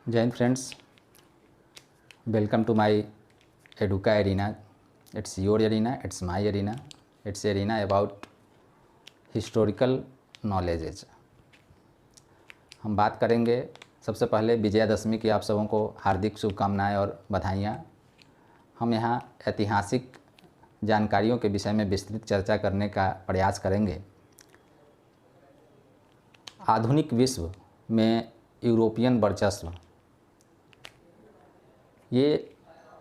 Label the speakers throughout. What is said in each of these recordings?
Speaker 1: जय हिंद friends, welcome to my Educa arena. It's your arena, it's my arena, it's arena about historical knowledges. हम बात करेंगे सबसे पहले विजयादशमी की। आप सबों को हार्दिक शुभकामनाएं और बधाइयाँ। हम यहाँ ऐतिहासिक जानकारियों के विषय में विस्तृत चर्चा करने का प्रयास करेंगे। आधुनिक विश्व में यूरोपियन वर्चस्व, ये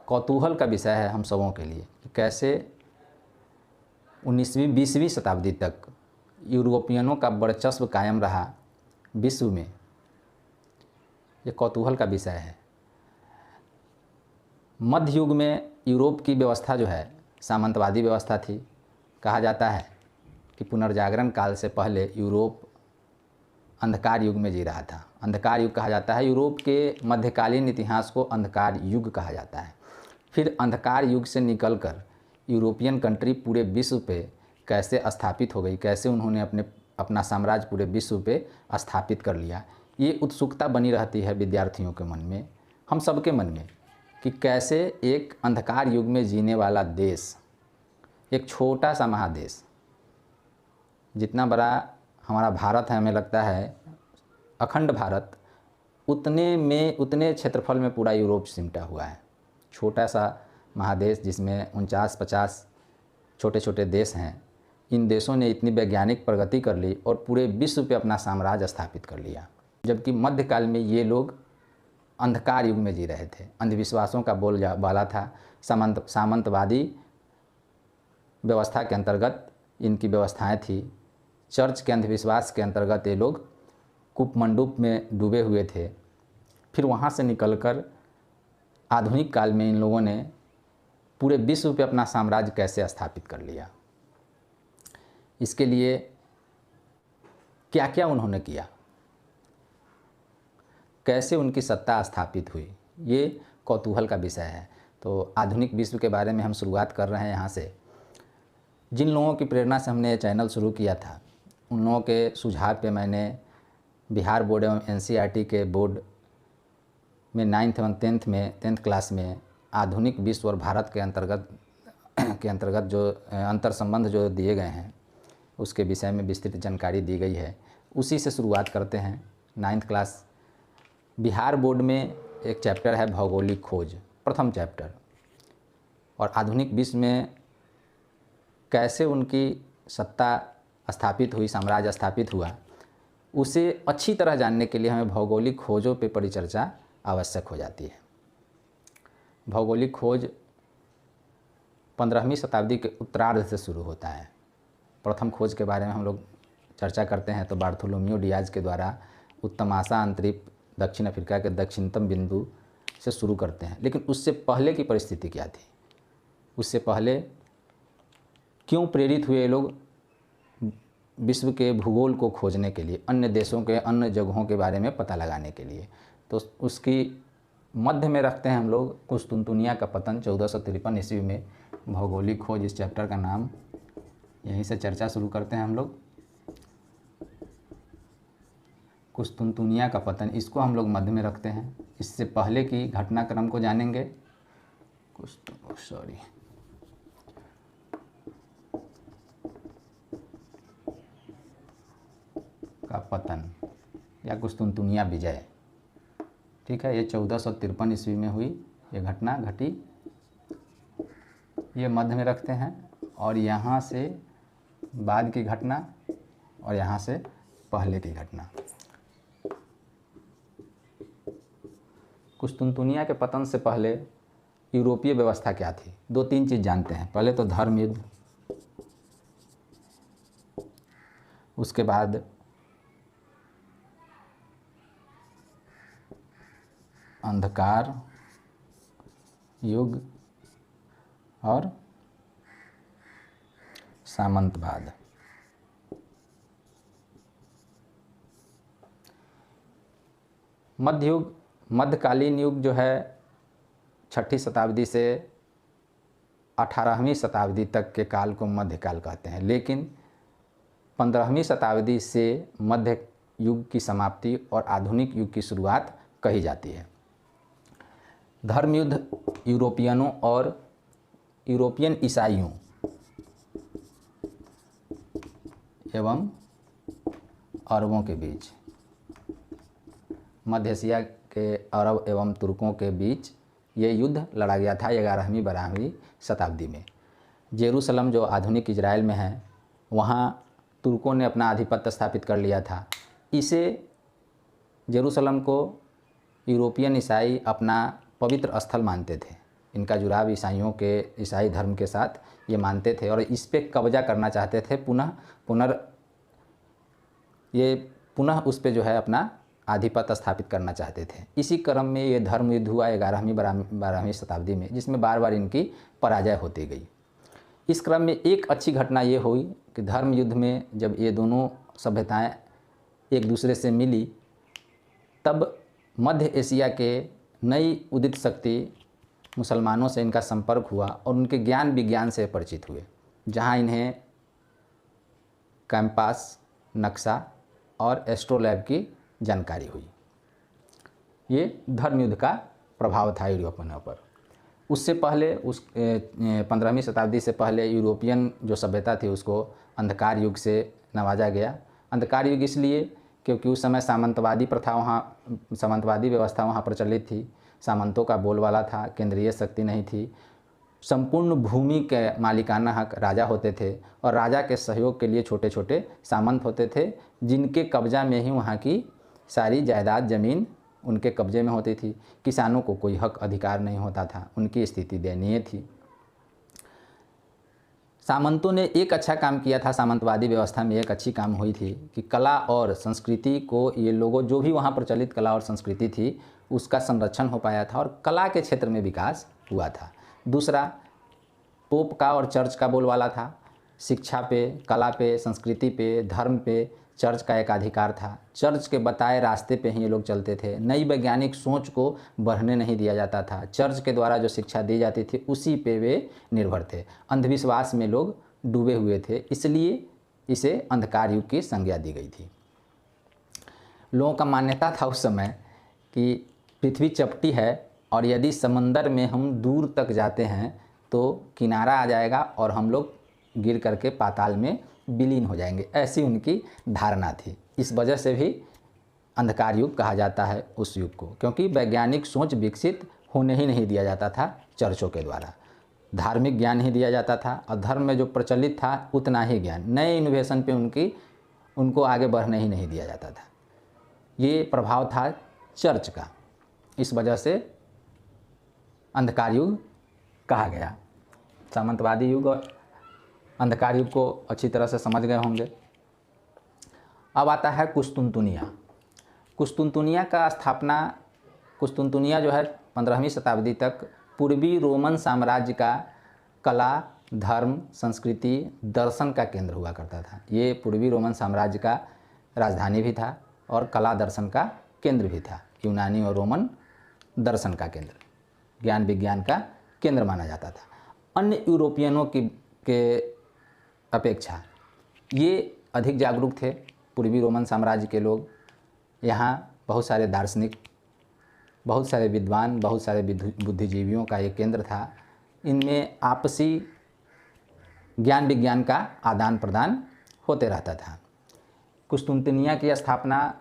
Speaker 1: कौतूहल का विषय है हम सबों के लिए। कैसे 19वीं 20वीं शताब्दी तक यूरोपियनों का वर्चस्व कायम रहा विश्व में, ये कौतूहल का विषय है। मध्य युग में यूरोप की व्यवस्था जो है सामंतवादी व्यवस्था थी। कहा जाता है कि पुनर्जागरण काल से पहले यूरोप अंधकार युग में जी रहा था। अंधकार युग कहा जाता है। यूरोप के मध्यकालीन इतिहास को अंधकार युग कहा जाता है। फिर अंधकार युग से निकलकर यूरोपियन कंट्री पूरे विश्व पे कैसे स्थापित हो गई, कैसे उन्होंने अपना साम्राज्य पूरे विश्व पे स्थापित कर लिया, ये उत्सुकता बनी रहती है विद्यार्थियों के मन में, हम सबके मन में, कि कैसे एक अंधकार युग में जीने वाला देश, एक छोटा सा महादेश, जितना बड़ा हमारा भारत है, हमें लगता है अखंड भारत, उतने क्षेत्रफल में पूरा यूरोप सिमटा हुआ है। छोटा सा महादेश जिसमें 49-50 छोटे छोटे देश हैं। इन देशों ने इतनी वैज्ञानिक प्रगति कर ली और पूरे विश्व पे अपना साम्राज्य स्थापित कर लिया। जबकि मध्यकाल में ये लोग अंधकार युग में जी रहे थे। अंधविश्वासों का बोलबाला था। सामंतवादी व्यवस्था के अंतर्गत इनकी व्यवस्थाएं थी। चर्च के अंधविश्वास के अंतर्गत ये लोग कूपमंडूप में डूबे हुए थे। फिर वहाँ से निकलकर आधुनिक काल में इन लोगों ने पूरे विश्व पे अपना साम्राज्य कैसे स्थापित कर लिया, इसके लिए क्या क्या उन्होंने किया, कैसे उनकी सत्ता स्थापित हुई, ये कौतूहल का विषय है। तो आधुनिक विश्व के बारे में हम शुरुआत कर रहे हैं यहाँ से। जिन लोगों की प्रेरणा से हमने ये चैनल शुरू किया था, उन लोगों के सुझाव पे मैंने बिहार बोर्ड एवं एनसीईआरटी के बोर्ड में 9th एवं 10th क्लास में आधुनिक विश्व और भारत के अंतर्गत जो अंतर संबंध जो दिए गए हैं, उसके विषय में विस्तृत जानकारी दी गई है। उसी से शुरुआत करते हैं। 9th क्लास बिहार बोर्ड में एक चैप्टर है भौगोलिक खोज, प्रथम चैप्टर, और आधुनिक विश्व में कैसे उनकी सत्ता स्थापित हुई, साम्राज्य स्थापित हुआ, उसे अच्छी तरह जानने के लिए हमें भौगोलिक खोजों पे परिचर्चा आवश्यक हो जाती है। भौगोलिक खोज 15वीं शताब्दी के उत्तरार्ध से शुरू होता है। प्रथम खोज के बारे में हम लोग चर्चा करते हैं तो बार्थोलोम्यू डियाज के द्वारा उत्तमाशा अंतरिक्ष दक्षिण अफ्रीका के दक्षिणतम बिंदु से शुरू करते हैं। लेकिन उससे पहले की परिस्थिति क्या थी, उससे पहले क्यों प्रेरित हुए लोग विश्व के भूगोल को खोजने के लिए, अन्य देशों के अन्य जगहों के बारे में पता लगाने के लिए। तो उसकी मध्य में रखते हैं हम लोग कुस्तुनतुनिया का पतन 1453 ईस्वी में। भौगोलिक खोज इस चैप्टर का नाम, यहीं से चर्चा शुरू करते हैं हम लोग। कुस्तुनतुनिया का पतन, इसको हम लोग मध्य में रखते हैं। इससे पहले की घटनाक्रम को जानेंगे। का पतन या कुस्तुनतुनिया विजय, ठीक है, ये 1453 ईस्वी में हुई ये घटना घटी। ये मध्य में रखते हैं, और यहाँ से बाद की घटना और यहाँ से पहले की घटना। कुस्तुनतुनिया के पतन से पहले यूरोपीय व्यवस्था क्या थी, 2-3 चीज़ जानते हैं। पहले तो धर्म युद्ध, उसके बाद अंधकार युग और सामंतवाद। मध्यकालीन युग जो है 6ठी शताब्दी से 18वीं शताब्दी तक के काल को मध्यकाल कहते हैं। लेकिन 15वीं शताब्दी से मध्य युग की समाप्ति और आधुनिक युग की शुरुआत कही जाती है। धर्म युद्ध यूरोपियनों और यूरोपियन ईसाइयों एवं अरबों के बीच, मध्य एशिया के अरब एवं तुर्कों के बीच ये युद्ध लड़ा गया था 11वीं 12वीं शताब्दी में। जेरूसलम जो आधुनिक इजराइल में है, वहाँ तुर्कों ने अपना आधिपत्य स्थापित कर लिया था। इसे जेरूसलम को यूरोपियन ईसाई अपना पवित्र स्थल मानते थे। इनका जुड़ाव ईसाई धर्म के साथ ये मानते थे और इस पे कब्जा करना चाहते थे। पुनः उस पे जो है अपना आधिपत्य स्थापित करना चाहते थे। इसी क्रम में ये धर्म युद्ध हुआ 11वीं 12वीं शताब्दी में, जिसमें बार बार इनकी पराजय होती गई। इस क्रम में एक अच्छी घटना ये हुई कि धर्म युद्ध में जब ये दोनों सभ्यताएं एक दूसरे से मिली, तब मध्य एशिया के नई उदित शक्ति मुसलमानों से इनका संपर्क हुआ और उनके ज्ञान विज्ञान से परिचित हुए, जहां इन्हें कैंपास, नक्शा और एस्ट्रोलैब की जानकारी हुई। ये धर्म युद्ध का प्रभाव था यूरोपियनों पर। उससे पहले 15वीं शताब्दी से पहले यूरोपियन जो सभ्यता थी उसको अंधकार युग से नवाजा गया। अंधकार युग इसलिए क्योंकि उस समय सामंतवादी व्यवस्था वहाँ प्रचलित थी। सामंतों का बोलबाला था, केंद्रीय शक्ति नहीं थी। संपूर्ण भूमि के मालिकाना हक राजा होते थे और राजा के सहयोग के लिए छोटे छोटे सामंत होते थे, जिनके कब्जा में ही वहाँ की सारी जायदाद ज़मीन उनके कब्जे में होती थी। किसानों को कोई हक अधिकार नहीं होता था, उनकी स्थिति दयनीय थी। सामंतों ने एक अच्छा काम किया था। सामंतवादी व्यवस्था में एक अच्छी काम हुई थी कि कला और संस्कृति को ये लोगों, जो भी वहाँ प्रचलित कला और संस्कृति थी, उसका संरक्षण हो पाया था और कला के क्षेत्र में विकास हुआ था। दूसरा, पोप का और चर्च का बोलबाला था। शिक्षा पे, कला पे, संस्कृति पे, धर्म पे चर्च का एक अधिकार था। चर्च के बताए रास्ते पे ही ये लोग चलते थे। नई वैज्ञानिक सोच को बढ़ने नहीं दिया जाता था। चर्च के द्वारा जो शिक्षा दी जाती थी उसी पे वे निर्भर थे। अंधविश्वास में लोग डूबे हुए थे, इसलिए इसे अंधकार युग की संज्ञा दी गई थी। लोगों का मान्यता था उस समय कि पृथ्वी चपटी है और यदि समंदर में हम दूर तक जाते हैं तो किनारा आ जाएगा और हम लोग गिर करके पाताल में विलीन हो जाएंगे। ऐसी उनकी धारणा थी। इस वजह से भी अंधकार युग कहा जाता है उस युग को, क्योंकि वैज्ञानिक सोच विकसित होने ही नहीं दिया जाता था चर्चों के द्वारा। धार्मिक ज्ञान ही दिया जाता था और धर्म में जो प्रचलित था उतना ही ज्ञान, नए इनोवेशन पे उनको आगे बढ़ने ही नहीं दिया जाता था। ये प्रभाव था चर्च का। इस वजह से अंधकार युग कहा गया। सामंतवादी युग और अंधकार युग को अच्छी तरह से समझ गए होंगे। अब आता है कुस्तुनतुनिया। कुस्तुनतुनिया जो है 15वीं शताब्दी तक पूर्वी रोमन साम्राज्य का कला, धर्म, संस्कृति, दर्शन का केंद्र हुआ करता था। ये पूर्वी रोमन साम्राज्य का राजधानी भी था और कला दर्शन का केंद्र भी था। यूनानी और रोमन दर्शन का केंद्र, ज्ञान विज्ञान का केंद्र माना जाता था। अन्य यूरोपियनों के अपेक्षा ये अधिक जागरूक थे। पूर्वी रोमन साम्राज्य के लोग, यहाँ बहुत सारे दार्शनिक, बहुत सारे विद्वान, बहुत सारे बुद्धिजीवियों का ये केंद्र था। इनमें आपसी ज्ञान विज्ञान का आदान प्रदान होते रहता था। कुस्तुनतुनिया की स्थापना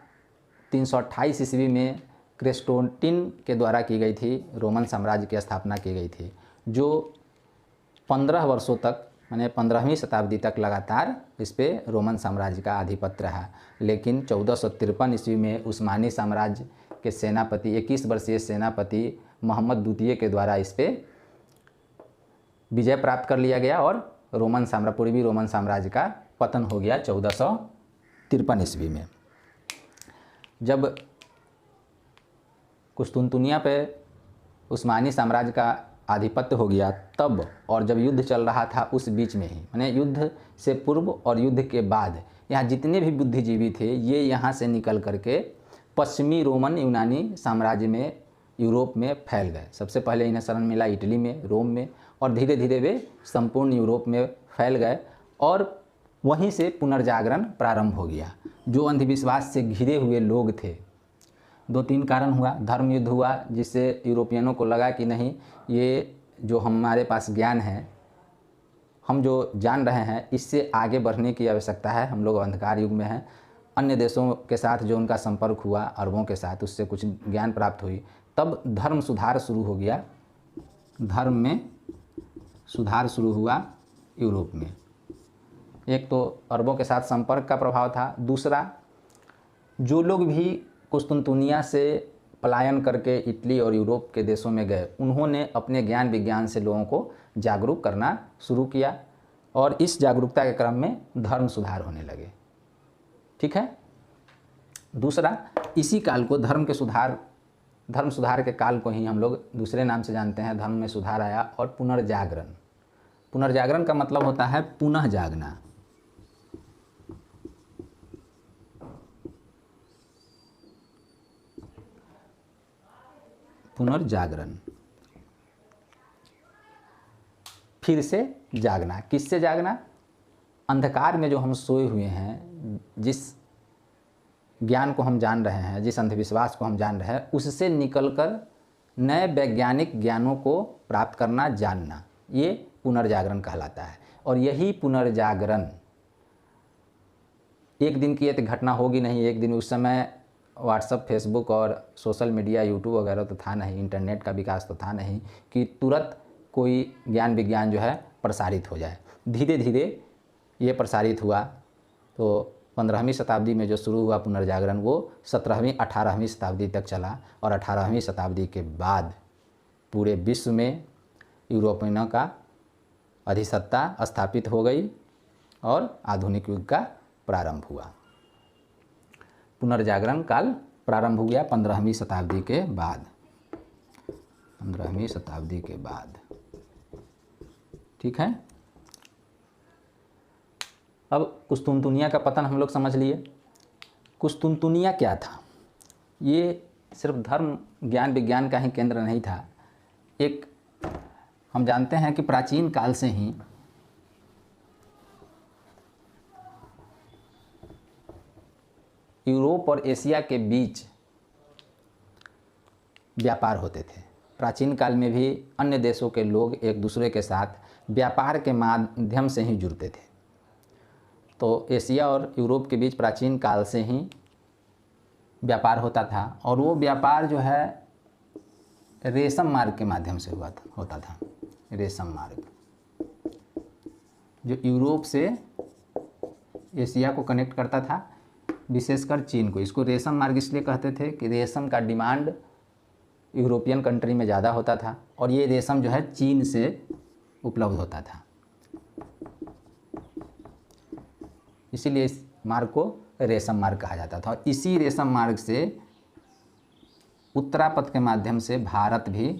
Speaker 1: 328 ईस्वी में क्रेस्टोंटिन के द्वारा की गई थी। रोमन साम्राज्य की स्थापना की गई थी, जो 15 वर्षों तक, माने 15वीं शताब्दी तक लगातार इस पे रोमन साम्राज्य का आधिपत्य रहा। लेकिन 1453 ईस्वी में उस्मानी साम्राज्य के सेनापति, 21 वर्षीय सेनापति मोहम्मद द्वितीय के द्वारा इस पे विजय प्राप्त कर लिया गया और पूर्वी रोमन साम्राज्य का पतन हो गया 1453 ईस्वी में। जब कुस्तुनतुनिया पे उस्मानी साम्राज्य का आधिपत्य हो गया तब, और जब युद्ध चल रहा था उस बीच में ही, माने युद्ध से पूर्व और युद्ध के बाद, यहाँ जितने भी बुद्धिजीवी थे ये यहाँ से निकल करके पश्चिमी रोमन यूनानी साम्राज्य में, यूरोप में फैल गए। सबसे पहले इन्हें शरण मिला इटली में, रोम में, और धीरे धीरे वे संपूर्ण यूरोप में फैल गए और वहीं से पुनर्जागरण प्रारंभ हो गया। जो अंधविश्वास से घिरे हुए लोग थे 2-3 कारण हुआ। धर्म युद्ध हुआ, जिससे यूरोपियनों को लगा कि नहीं, ये जो हमारे पास ज्ञान है, हम जो जान रहे हैं, इससे आगे बढ़ने की आवश्यकता है। हम लोग अंधकार युग में हैं। अन्य देशों के साथ जो उनका संपर्क हुआ, अरबों के साथ, उससे कुछ ज्ञान प्राप्त हुई। तब धर्म सुधार शुरू हो गया, धर्म में सुधार शुरू हुआ यूरोप में। एक तो अरबों के साथ संपर्क का प्रभाव था। दूसरा, जो लोग भी कुस्तुनतुनिया से पलायन करके इटली और यूरोप के देशों में गए, उन्होंने अपने ज्ञान विज्ञान से लोगों को जागरूक करना शुरू किया और इस जागरूकता के क्रम में धर्म सुधार होने लगे। ठीक है। दूसरा, इसी काल को धर्म सुधार के काल को ही हम लोग दूसरे नाम से जानते हैं। धर्म में सुधार आया और पुनर्जागरण। पुनर्जागरण का मतलब होता है पुनः जागना। पुनर्जागरण, फिर से जागना। किससे जागना? अंधकार में जो हम सोए हुए हैं, जिस ज्ञान को हम जान रहे हैं, जिस अंधविश्वास को हम जान रहे हैं, उससे निकलकर नए वैज्ञानिक ज्ञानों को प्राप्त करना, जानना, ये पुनर्जागरण कहलाता है। और यही पुनर्जागरण एक दिन की ये घटना होगी नहीं। एक दिन, उस समय व्हाट्सएप, फेसबुक और सोशल मीडिया, यूट्यूब वगैरह तो था नहीं, इंटरनेट का विकास तो था नहीं कि तुरंत कोई ज्ञान विज्ञान जो है प्रसारित हो जाए। धीरे धीरे ये प्रसारित हुआ। तो 15वीं शताब्दी में जो शुरू हुआ पुनर्जागरण, वो 17वीं 18वीं शताब्दी तक चला और 18वीं शताब्दी के बाद पूरे विश्व में यूरोपियनों का अधिसत्ता स्थापित हो गई और आधुनिक युग का प्रारंभ हुआ। पुनर्जागरण काल प्रारंभ हो गया 15वीं शताब्दी के बाद। 15वीं शताब्दी के बाद। ठीक है। अब कुस्तुनतुनिया का पतन हम लोग समझ लिए। कुस्तुनतुनिया क्या था? ये सिर्फ धर्म, ज्ञान विज्ञान का ही केंद्र नहीं था। एक, हम जानते हैं कि प्राचीन काल से ही यूरोप और एशिया के बीच व्यापार होते थे। प्राचीन काल में भी अन्य देशों के लोग एक दूसरे के साथ व्यापार के माध्यम से ही जुड़ते थे। तो एशिया और यूरोप के बीच प्राचीन काल से ही व्यापार होता था और वो व्यापार जो है रेशम मार्ग के माध्यम से होता था। रेशम मार्ग जो यूरोप से एशिया को कनेक्ट करता था, विशेषकर चीन को। इसको रेशम मार्ग इसलिए कहते थे कि रेशम का डिमांड यूरोपियन कंट्री में ज़्यादा होता था और ये रेशम जो है चीन से उपलब्ध होता था, इसीलिए इस मार्ग को रेशम मार्ग कहा जाता था। और इसी रेशम मार्ग से उत्तरापथ के माध्यम से भारत भी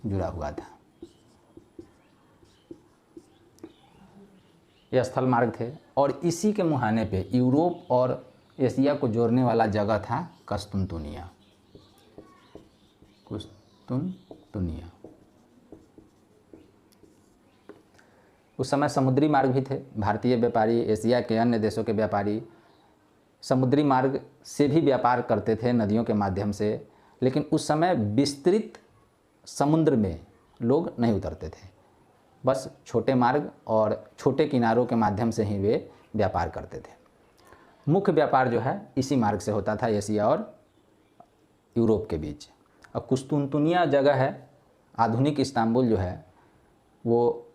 Speaker 1: जुड़ा हुआ था। ये स्थल मार्ग थे और इसी के मुहाने पे यूरोप और एशिया को जोड़ने वाला जगह था कुस्तुनतुनिया। कुस्तुनतुनिया। उस समय समुद्री मार्ग भी थे। भारतीय व्यापारी, एशिया के अन्य देशों के व्यापारी समुद्री मार्ग से भी व्यापार करते थे, नदियों के माध्यम से। लेकिन उस समय विस्तृत समुद्र में लोग नहीं उतरते थे, बस छोटे मार्ग और छोटे किनारों के माध्यम से ही वे व्यापार करते थे। मुख्य व्यापार जो है इसी मार्ग से होता था, एशिया और यूरोप के बीच। और कुस्तुनतुनिया जगह है, आधुनिक इस्तांबुल जो है वो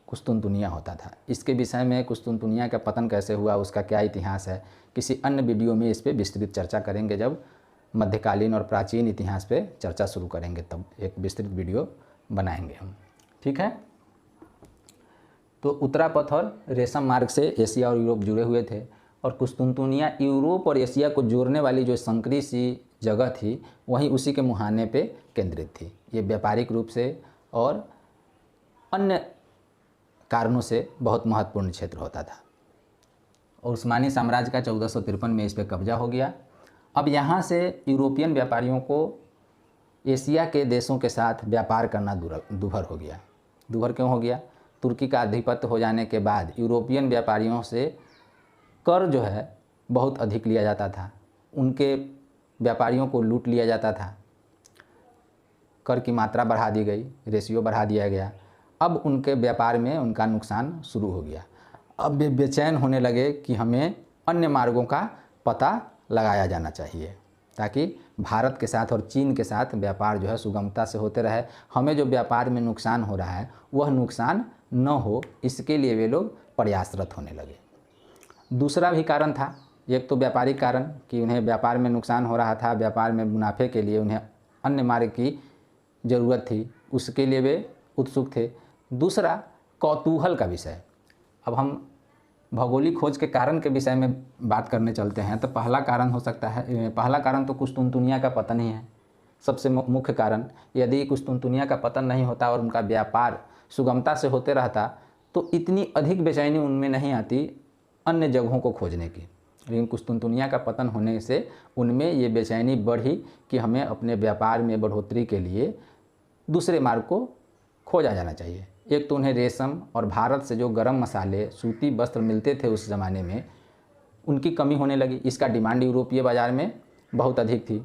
Speaker 1: कुस्तुनतुनिया होता था। इसके विषय में कुस्तुनतुनिया का पतन कैसे हुआ, उसका क्या इतिहास है, किसी अन्य वीडियो में इस पर विस्तृत चर्चा करेंगे। जब मध्यकालीन और प्राचीन इतिहास पे चर्चा शुरू करेंगे तब एक विस्तृत वीडियो बनाएंगे हम। ठीक है। तो उत्तरापथ और रेशम मार्ग से एशिया और यूरोप जुड़े हुए थे और कुस्तुनतुनिया यूरोप और एशिया को जोड़ने वाली जो संकरी सी जगह थी, वहीं उसी के मुहाने पे केंद्रित थी। ये व्यापारिक रूप से और अन्य कारणों से बहुत महत्वपूर्ण क्षेत्र होता था। और उस्मानी साम्राज्य का 1453 में इस पर कब्जा हो गया। अब यहाँ से यूरोपियन व्यापारियों को एशिया के देशों के साथ व्यापार करना दूभर हो गया। दूभर क्यों हो गया? तुर्की का आधिपत्य हो जाने के बाद यूरोपियन व्यापारियों से कर जो है बहुत अधिक लिया जाता था। उनके व्यापारियों को लूट लिया जाता था, कर की मात्रा बढ़ा दी गई, रेशियो बढ़ा दिया गया। अब उनके व्यापार में उनका नुकसान शुरू हो गया। अब वे बेचैन होने लगे कि हमें अन्य मार्गों का पता लगाया जाना चाहिए ताकि भारत के साथ और चीन के साथ व्यापार जो है सुगमता से होते रहे। हमें जो व्यापार में नुकसान हो रहा है वह नुकसान न हो, इसके लिए वे लोग प्रयासरत होने लगे। दूसरा भी कारण था, एक तो व्यापारिक कारण कि उन्हें व्यापार में नुकसान हो रहा था, व्यापार में मुनाफे के लिए उन्हें अन्य मार्ग की ज़रूरत थी, उसके लिए वे उत्सुक थे। दूसरा कौतूहल का विषय। अब हम भौगोलिक खोज के कारण के विषय में बात करने चलते हैं तो पहला कारण हो सकता है, पहला कारण तो कुस्तुनतुनिया का पतन ही है, सबसे मुख्य कारण। यदि कुस्तुनतुनिया का पतन नहीं होता और उनका व्यापार सुगमता से होते रहता तो इतनी अधिक बेचैनी उनमें नहीं आती अन्य जगहों को खोजने की। लेकिन कुस्तुनतुनिया का पतन होने से उनमें ये बेचैनी बढ़ी कि हमें अपने व्यापार में बढ़ोतरी के लिए दूसरे मार्ग को खोजा जाना चाहिए। एक तो उन्हें रेशम और भारत से जो गर्म मसाले, सूती वस्त्र मिलते थे उस ज़माने में, उनकी कमी होने लगी। इसका डिमांड यूरोपीय बाज़ार में बहुत अधिक थी।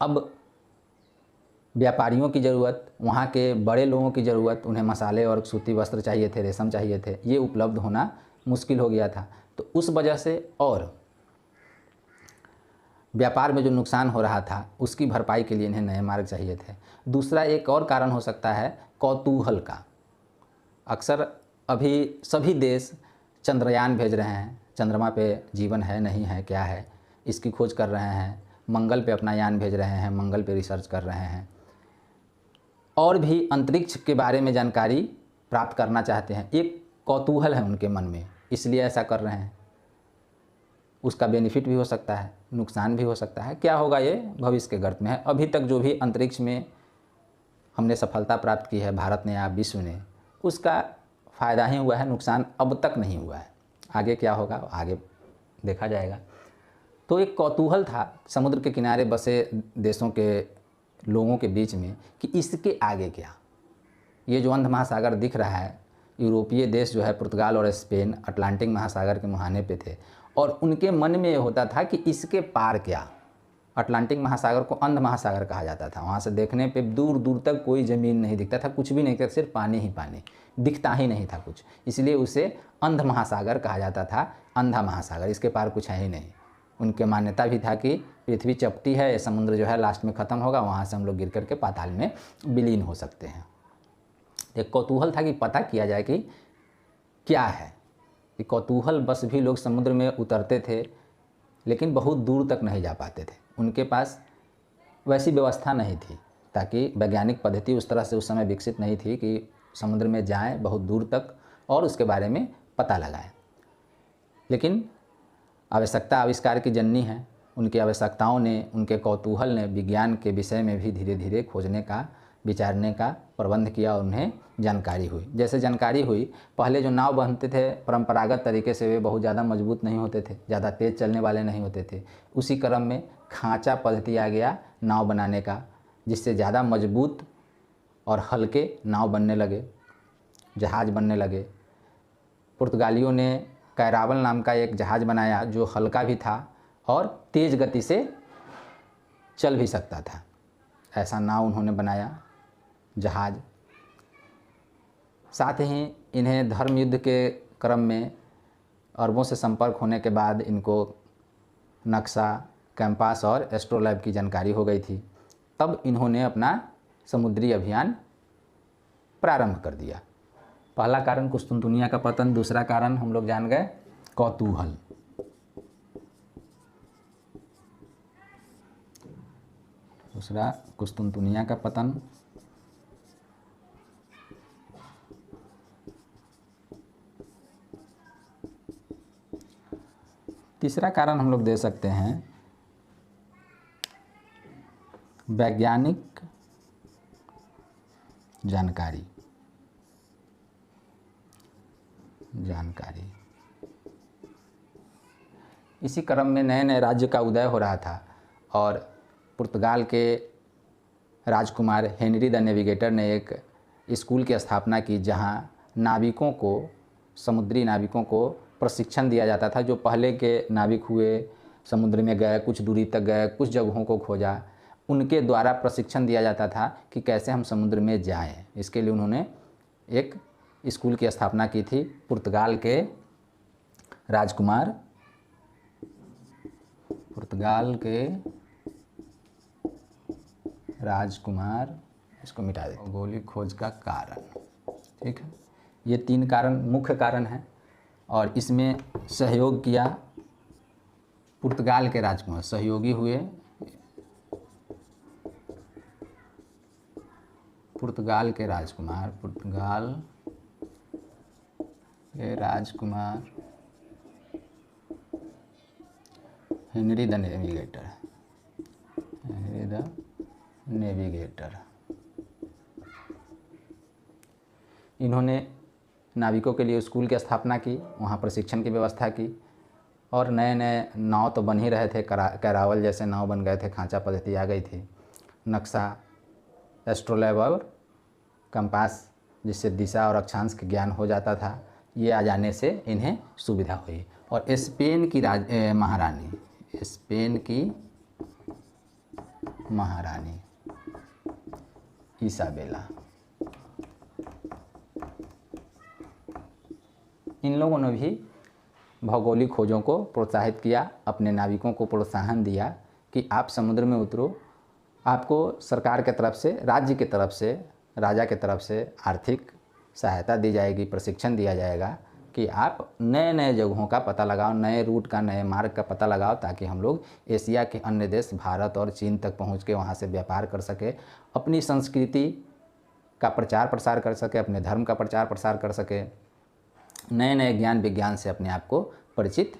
Speaker 1: अब व्यापारियों की ज़रूरत, वहाँ के बड़े लोगों की ज़रूरत, उन्हें मसाले और सूती वस्त्र चाहिए थे, रेशम चाहिए थे, ये उपलब्ध होना मुश्किल हो गया था। तो उस वजह से और व्यापार में जो नुकसान हो रहा था उसकी भरपाई के लिए इन्हें नए मार्ग चाहिए थे। दूसरा एक और कारण हो सकता है कौतूहल का। अक्सर अभी सभी देश चंद्रयान भेज रहे हैं, चंद्रमा पे जीवन है नहीं है क्या है इसकी खोज कर रहे हैं, मंगल पे अपना यान भेज रहे हैं, मंगल पे रिसर्च कर रहे हैं, और भी अंतरिक्ष के बारे में जानकारी प्राप्त करना चाहते हैं। एक कौतूहल है उनके मन में, इसलिए ऐसा कर रहे हैं। उसका बेनिफिट भी हो सकता है, नुकसान भी हो सकता है, क्या होगा ये भविष्य के गर्त में है। अभी तक जो भी अंतरिक्ष में हमने सफलता प्राप्त की है, भारत ने या विश्व ने, उसका फ़ायदा ही हुआ है, नुकसान अब तक नहीं हुआ है। आगे क्या होगा आगे देखा जाएगा। तो एक कौतूहल था समुद्र के किनारे बसे देशों के लोगों के बीच में कि इसके आगे क्या। ये जो अंध महासागर दिख रहा है, यूरोपीय देश जो है पुर्तगाल और स्पेन अटलांटिक महासागर के मुहाने पे थे और उनके मन में ये होता था कि इसके पार क्या। अटलांटिक महासागर को अंध महासागर कहा जाता था। वहाँ से देखने पे दूर दूर तक कोई ज़मीन नहीं दिखता था, कुछ भी नहीं था, सिर्फ पानी ही पानी, दिखता ही नहीं था कुछ, इसलिए उसे अंध महासागर कहा जाता था, अंधा महासागर, इसके पार कुछ है ही नहीं। उनके मान्यता भी था कि पृथ्वी चपटी है, समुद्र जो है लास्ट में ख़त्म होगा, वहाँ से हम लोग गिर करके पाताल में विलीन हो सकते हैं। एक कौतूहल था कि पता किया जाए कि क्या है। ये कौतूहल बस भी लोग समुद्र में उतरते थे लेकिन बहुत दूर तक नहीं जा पाते थे, उनके पास वैसी व्यवस्था नहीं थी, ताकि वैज्ञानिक पद्धति उस तरह से उस समय विकसित नहीं थी कि समुद्र में जाएं बहुत दूर तक और उसके बारे में पता लगाएं। लेकिन आवश्यकता आविष्कार की जननी है, उनकी आवश्यकताओं ने, उनके कौतूहल ने विज्ञान के विषय में भी धीरे धीरे खोजने का, विचारने का प्रबंध किया और उन्हें जानकारी हुई। जैसे जानकारी हुई, पहले जो नाव बनते थे परंपरागत तरीके से वे बहुत ज़्यादा मजबूत नहीं होते थे, ज़्यादा तेज़ चलने वाले नहीं होते थे। उसी क्रम में खांचा पद्धति आ गया नाव बनाने का, जिससे ज़्यादा मजबूत और हल्के नाव बनने लगे, जहाज़ बनने लगे। पुर्तगालियों ने कैरावल नाम का एक जहाज़ बनाया जो हल्का भी था और तेज़ गति से चल भी सकता था। ऐसा नाव उन्होंने बनाया, जहाज़। साथ ही इन्हें धर्म युद्ध के क्रम में अरबों से संपर्क होने के बाद इनको नक्शा, कैंपास और एस्ट्रोलैब की जानकारी हो गई थी। तब इन्होंने अपना समुद्री अभियान प्रारंभ कर दिया। पहला कारण कुस्तुनतुनिया का पतन, दूसरा कारण हम लोग जान गए कौतूहल। दूसरा कुस्तुनतुनिया का पतन, तीसरा कारण हम लोग दे सकते हैं वैज्ञानिक जानकारी। इसी क्रम में नए नए राज्य का उदय हो रहा था और पुर्तगाल के राजकुमार हेनरी द नेविगेटर ने एक स्कूल की स्थापना की जहां नाविकों को, समुद्री नाविकों को प्रशिक्षण दिया जाता था। जो पहले के नाविक हुए समुद्र में गए, कुछ दूरी तक गए, कुछ जगहों को खोजा। उनके द्वारा प्रशिक्षण दिया जाता था कि कैसे हम समुद्र में जाएं। इसके लिए उन्होंने एक स्कूल की स्थापना की थी। पुर्तगाल के राजकुमार, इसको मिटा दे, भौगोलिक खोज का कारण। ठीक है, ये 3 कारण मुख्य कारण हैं और इसमें सहयोग किया पुर्तगाल के राजकुमार, सहयोगी हुए पुर्तगाल के राजकुमार हेनरी द नेविगेटर। इन्होंने नाविकों के लिए स्कूल की स्थापना की, वहाँ प्रशिक्षण की व्यवस्था की और नए नए नाव तो बन ही रहे थे। कैरावल जैसे नाव बन गए थे, खांचा पद्धति आ गई थी। नक्शा, एस्ट्रोलैब और कंपास, जिससे दिशा और अक्षांश का ज्ञान हो जाता था, ये आ जाने से इन्हें सुविधा हुई। और स्पेन की महारानी इसाबेला, इन लोगों ने भी भौगोलिक खोजों को प्रोत्साहित किया, अपने नाविकों को प्रोत्साहन दिया कि आप समुद्र में उतरो, आपको सरकार के तरफ से, राज्य की तरफ से, राजा की तरफ से आर्थिक सहायता दी जाएगी, प्रशिक्षण दिया जाएगा कि आप नए नए जगहों का पता लगाओ, नए रूट का, नए मार्ग का पता लगाओ, ताकि हम लोग एशिया के अन्य देश भारत और चीन तक पहुंच के वहां से व्यापार कर सके, अपनी संस्कृति का प्रचार प्रसार कर सके, अपने धर्म का प्रचार प्रसार कर सके, नए नए ज्ञान विज्ञान से अपने आप को परिचित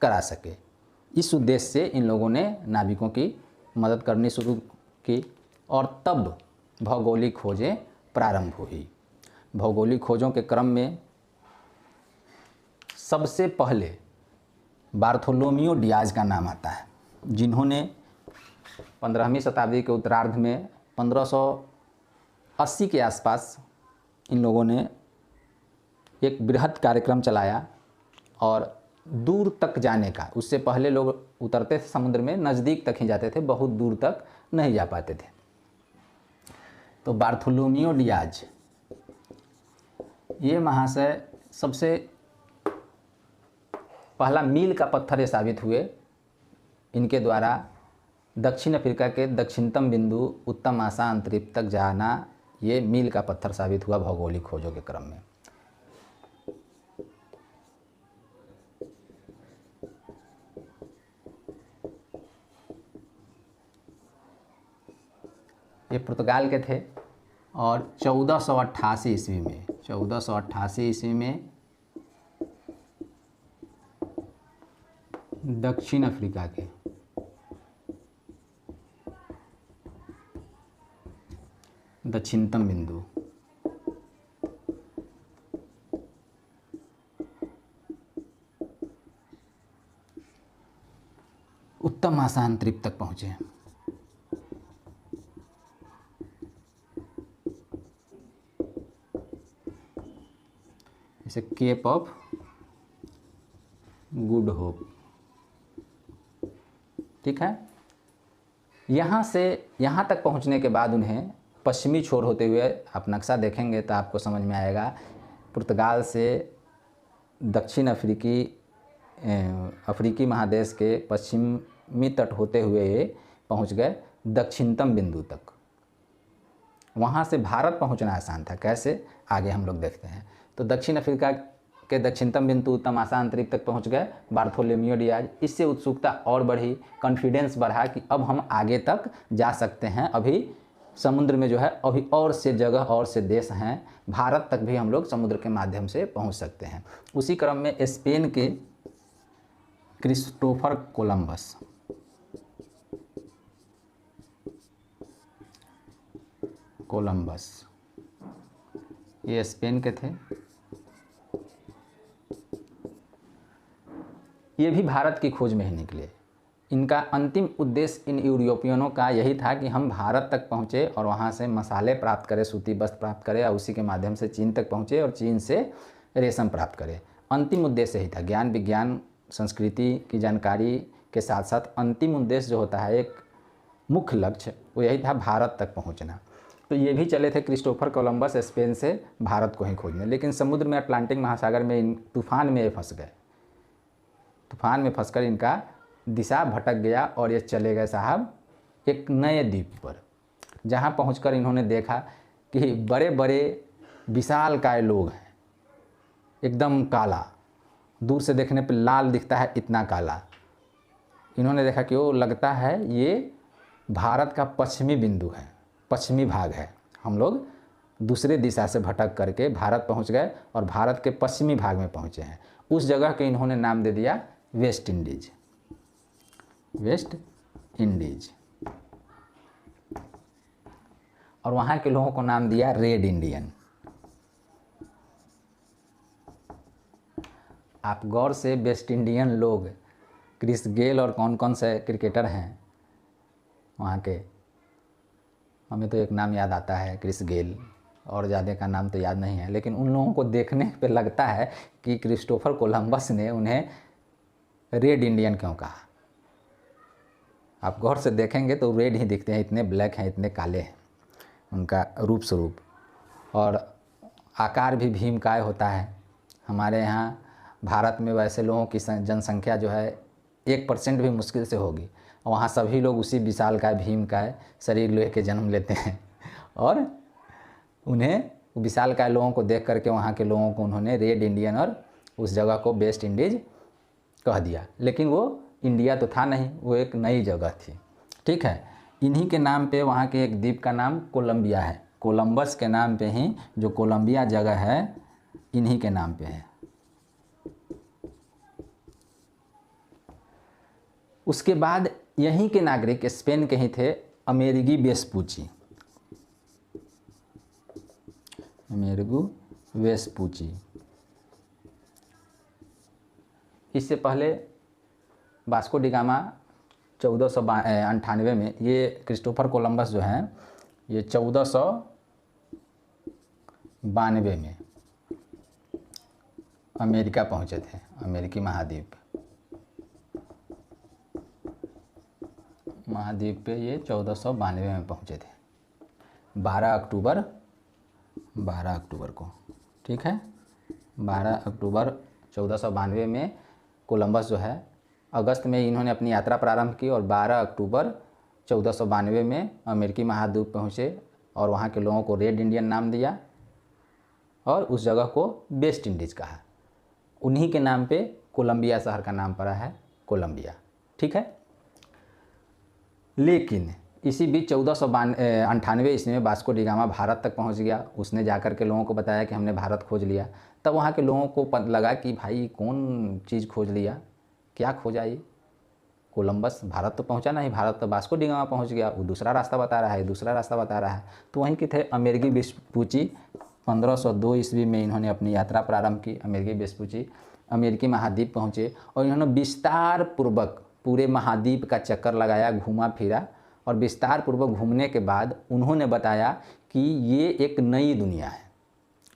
Speaker 1: करा सके। इस उद्देश्य से इन लोगों ने नाविकों की मदद करनी शुरू की और तब भौगोलिक खोजें प्रारंभ हुई। भौगोलिक खोजों के क्रम में सबसे पहले बार्थोलोमियो डियाज का नाम आता है, जिन्होंने 15वीं शताब्दी के उत्तरार्ध में 1580 के आसपास इन लोगों ने एक बृहद कार्यक्रम चलाया और दूर तक जाने का, उससे पहले लोग उतरते थे समुद्र में, नज़दीक तक ही जाते थे, बहुत दूर तक नहीं जा पाते थे। तो बार्थोलोमियो डियाज, ये महाशय सबसे पहला मील का पत्थर ये साबित हुए। इनके द्वारा दक्षिण अफ्रीका के दक्षिणतम बिंदु उत्तम आशा अंतरिक्ष तक जाना, ये मील का पत्थर साबित हुआ भौगोलिक खोजों के क्रम में। ये पुर्तगाल के थे और 1488 ईस्वी में दक्षिण अफ्रीका के दक्षिणतम बिंदु उत्तम आशा अंतरिक्ष तक पहुंचे। जैसे केप ऑफ गुड होप, ठीक है। यहाँ से यहाँ तक पहुँचने के बाद उन्हें पश्चिमी छोर होते हुए, आप नक्शा देखेंगे तो आपको समझ में आएगा, पुर्तगाल से दक्षिण अफ्रीकी महादेश के पश्चिमी तट होते हुए ये पहुँच गए दक्षिणतम बिंदु तक। वहाँ से भारत पहुँचना आसान था, कैसे, आगे हम लोग देखते हैं। तो दक्षिण अफ्रीका के दक्षिणतम बिंदु उत्तम आशा अंतरिक्ष तक पहुंच गए बार्थोलोमियो डियाज। इससे उत्सुकता और बढ़ी, कॉन्फिडेंस बढ़ा कि अब हम आगे तक जा सकते हैं, अभी समुद्र में जो है अभी और से जगह और से देश हैं, भारत तक भी हम लोग समुद्र के माध्यम से पहुंच सकते हैं। उसी क्रम में स्पेन के क्रिस्टोफर कोलंबस, ये स्पेन के थे। ये भी भारत की खोज में ही निकले। इनका अंतिम उद्देश्य इन यूरोपियनों का यही था कि हम भारत तक पहुँचे और वहाँ से मसाले प्राप्त करें, सूती वस्त्र प्राप्त करें और उसी के माध्यम से चीन तक पहुँचे और चीन से रेशम प्राप्त करें। अंतिम उद्देश्य यही था। ज्ञान विज्ञान संस्कृति की जानकारी के साथ साथ अंतिम उद्देश्य जो होता है, एक मुख्य लक्ष्य, वो यही था भारत तक पहुंचना। तो ये भी चले थे क्रिस्टोफर कोलंबस स्पेन से भारत को ही खोजने, लेकिन समुद्र में अटलांटिक महासागर में इन तूफान में ये फंस गए। तूफान में फंसकर इनका दिशा भटक गया और ये चले गए साहब एक नए द्वीप पर, जहाँ पहुंचकर इन्होंने देखा कि बड़े बड़े विशालकाय लोग हैं, एकदम काला, दूर से देखने पर लाल दिखता है, इतना काला। इन्होंने देखा कि वो लगता है ये भारत का पश्चिमी बिंदु है, पश्चिमी भाग है। हम लोग दूसरे दिशा से भटक करके भारत पहुंच गए और भारत के पश्चिमी भाग में पहुंचे हैं। उस जगह के इन्होंने नाम दे दिया वेस्ट इंडीज, वेस्ट इंडीज। और वहाँ के लोगों को नाम दिया रेड इंडियन। आप गौर से वेस्ट इंडियन लोग, क्रिस गेल और कौन कौन से क्रिकेटर हैं वहाँ के, हमें तो एक नाम याद आता है क्रिस गेल, और ज़्यादा का नाम तो याद नहीं है, लेकिन उन लोगों को देखने पे लगता है कि क्रिस्टोफर कोलंबस ने उन्हें रेड इंडियन क्यों कहा। आप गौर से देखेंगे तो रेड ही दिखते हैं, इतने ब्लैक हैं, इतने काले हैं उनका रूप स्वरूप, और आकार भी भीमकाय होता है। हमारे यहाँ भारत में वैसे लोगों की जनसंख्या जो है 1% भी मुश्किल से होगी, वहाँ सभी लोग उसी विशालकाय भीमकाय शरीर लेके जन्म लेते हैं, और उन्हें विशालकाय लोगों को देख करके वहाँ के लोगों को उन्होंने रेड इंडियन और उस जगह को वेस्ट इंडीज कह दिया। लेकिन वो इंडिया तो था नहीं, वो एक नई जगह थी। ठीक है, इन्हीं के नाम पे वहाँ के एक द्वीप का नाम कोलंबिया है। कोलंबस के नाम पे ही जो कोलंबिया जगह है, इन्हीं के नाम पे है। उसके बाद यहीं के नागरिक स्पेन के ही थे अमेरिगी वेस्पूची, अमेरिगो वेस्पूची। इससे पहले वास्को डी गामा 1498 में, ये क्रिस्टोफर कोलंबस जो हैं ये 1492 में अमेरिका पहुंचे थे, अमेरिकी महाद्वीप पे ये 1492 में पहुंचे थे, 12 अक्टूबर को। ठीक है, 12 अक्टूबर 1492 में कोलंबस जो है, अगस्त में इन्होंने अपनी यात्रा प्रारंभ की और 12 अक्टूबर 1492 में अमेरिकी महाद्वीप पहुँचे और वहाँ के लोगों को रेड इंडियन नाम दिया और उस जगह को वेस्ट इंडीज़ कहा। उन्हीं के नाम पे कोलंबिया शहर का नाम पड़ा है कोलंबिया। ठीक है, लेकिन इसी बीच 1498 ईस्वी में वास्को डी गामा भारत तक पहुंच गया। उसने जाकर के लोगों को बताया कि हमने भारत खोज लिया। तब वहाँ के लोगों को लगा कि भाई कौन चीज़ खोज लिया, क्या खोजा ये, कोलंबस भारत तो पहुंचा नहीं, भारत तो वास्को डी गामा पहुंच गया, वो दूसरा रास्ता बता रहा है, दूसरा रास्ता बता रहा है। तो वहीं के थे अमेरिकी वेस्पूची। 1502 ईस्वी में इन्होंने अपनी यात्रा प्रारंभ की। अमेरिकी वेस्पूची अमेरिकी महाद्वीप पहुँचे और इन्होंने विस्तार पूर्वक पूरे महाद्वीप का चक्कर लगाया, घूमा फिरा, और विस्तार पूर्वक घूमने के बाद उन्होंने बताया कि ये एक नई दुनिया है।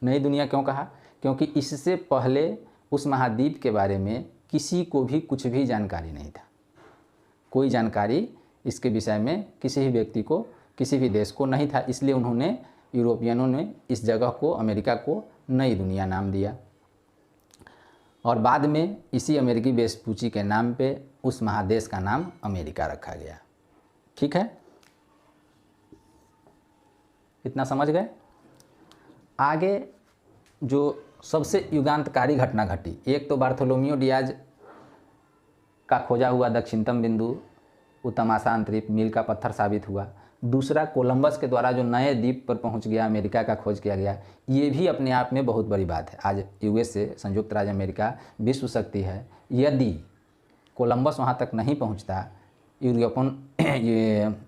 Speaker 1: नई दुनिया क्यों कहा? क्योंकि इससे पहले उस महाद्वीप के बारे में किसी को भी कुछ भी जानकारी नहीं था। कोई जानकारी इसके विषय में किसी भी व्यक्ति को, किसी भी देश को नहीं था। इसलिए उन्होंने, यूरोपियनों ने इस जगह को, अमेरिका को, नई दुनिया नाम दिया। और बाद में इसी अमेरिकी वेस्पूची के नाम पे उस महादेश का नाम अमेरिका रखा गया। ठीक है, इतना समझ गए? आगे जो सबसे युगांतकारी घटना घटी, एक तो बार्थोलोमियो डियाज का खोजा हुआ दक्षिणतम बिंदु, वो तमाशा अंतरिक्ष मील का पत्थर साबित हुआ। दूसरा, कोलंबस के द्वारा जो नए द्वीप पर पहुंच गया, अमेरिका का खोज किया गया, ये भी अपने आप में बहुत बड़ी बात है। आज यूएसए, संयुक्त राज्य अमेरिका विश्व शक्ति है। यदि कोलंबस वहाँ तक नहीं पहुँचता,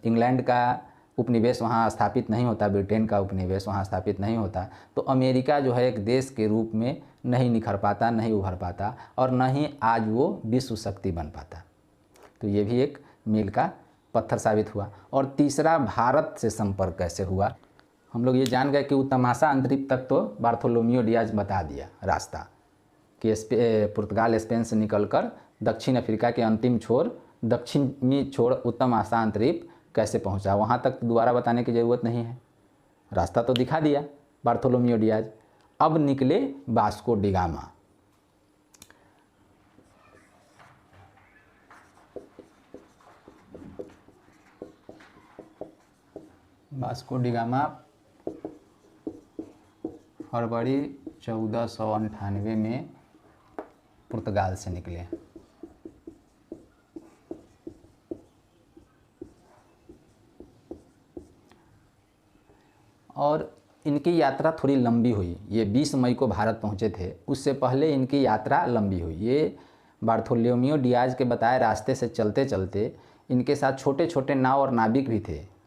Speaker 1: इंग्लैंड का उपनिवेश वहाँ स्थापित नहीं होता, ब्रिटेन का उपनिवेश वहाँ स्थापित नहीं होता, तो अमेरिका जो है एक देश के रूप में नहीं निखर पाता, नहीं उभर पाता, और न ही आज वो विश्व शक्ति बन पाता। तो ये भी एक मील का पत्थर साबित हुआ। और तीसरा, भारत से संपर्क कैसे हुआ? हम लोग ये जान गए कि वो तमाशा अंतरिक्ष तक तो बार्थोलोमियो डियाज बता दिया रास्ता, कि पुर्तगाल स्पेन से निकलकर दक्षिण अफ्रीका के अंतिम छोर दक्षिणी छोर उत्तम आसान द्वीप कैसे पहुंचा। वहां तक दोबारा बताने की ज़रूरत नहीं है, रास्ता तो दिखा दिया बार्थोलोमेओ डियाज। अब निकले Vasco da Gama. Vasco da Gama फरवरी 1498 में पुर्तगाल से निकले। और इनकी यात्रा थोड़ी लंबी हुई। ये 20 मई को भारत पहुंचे थे, उससे पहले इनकी यात्रा लंबी हुई। ये बार्थोलोमेओ डियाज के बताए रास्ते से चलते चलते इनके साथ छोटे छोटे नाव और नाविक भी थे।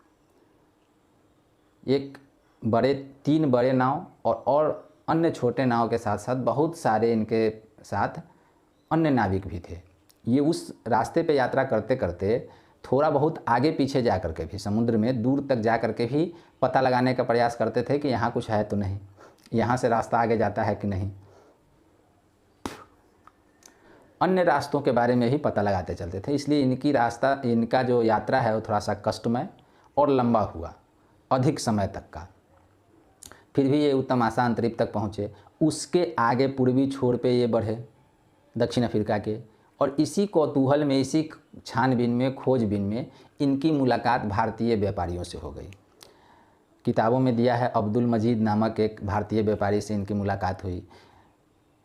Speaker 1: एक बड़े 3 बड़े नाव और अन्य छोटे नाव के साथ साथ बहुत सारे इनके साथ अन्य नाविक भी थे। ये उस रास्ते पे यात्रा करते करते थोड़ा बहुत आगे पीछे जा कर के भी, समुद्र में दूर तक जा कर के भी पता लगाने का प्रयास करते थे कि यहाँ कुछ है तो नहीं, यहाँ से रास्ता आगे जाता है कि नहीं। अन्य रास्तों के बारे में ही पता लगाते चलते थे। इसलिए इनका जो यात्रा है वो थोड़ा सा कष्टमय और लंबा हुआ, अधिक समय तक का। फिर भी ये उत्तम आसान द्वीप तक पहुँचे। उसके आगे पूर्वी छोर पे ये बढ़े दक्षिण अफ्रीका के, और इसी कौतूहल में, इसी छानबीन में, खोजबीन में इनकी मुलाकात भारतीय व्यापारियों से हो गई। किताबों में दिया है अब्दुल मजीद नामक एक भारतीय व्यापारी से इनकी मुलाकात हुई।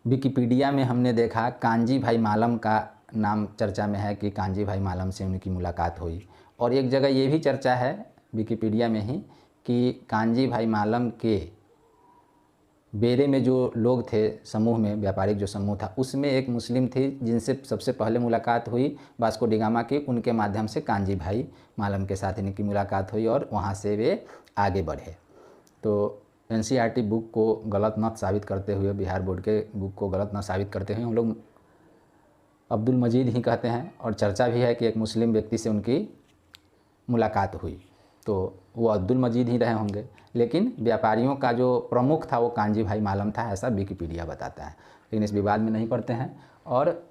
Speaker 1: विकिपीडिया में हमने देखा कांजी भाई मालम का नाम चर्चा में है कि कांजी भाई मालम से उनकी मुलाकात हुई। और एक जगह ये भी चर्चा है विकिपीडिया में ही कि कांजी भाई मालम के बेरे में जो लोग थे, समूह में, व्यापारिक जो समूह था, उसमें एक मुस्लिम थी जिनसे सबसे पहले मुलाकात हुई वास्को डी गामा की। उनके माध्यम से कांजी भाई मालम के साथ इनकी मुलाकात हुई और वहाँ से वे आगे बढ़े। तो एनसीईआरटी बुक को गलत न साबित करते हुए, बिहार बोर्ड के बुक को गलत न साबित करते हुए हम लोग अब्दुल मजीद ही कहते हैं। और चर्चा भी है कि एक मुस्लिम व्यक्ति से उनकी मुलाकात हुई, तो वो अब्दुल मजीद ही रहे होंगे। लेकिन व्यापारियों का जो प्रमुख था वो कांजी भाई मालम था, ऐसा विकिपीडिया बताता है। लेकिन इस विवाद में नहीं पड़ते हैं और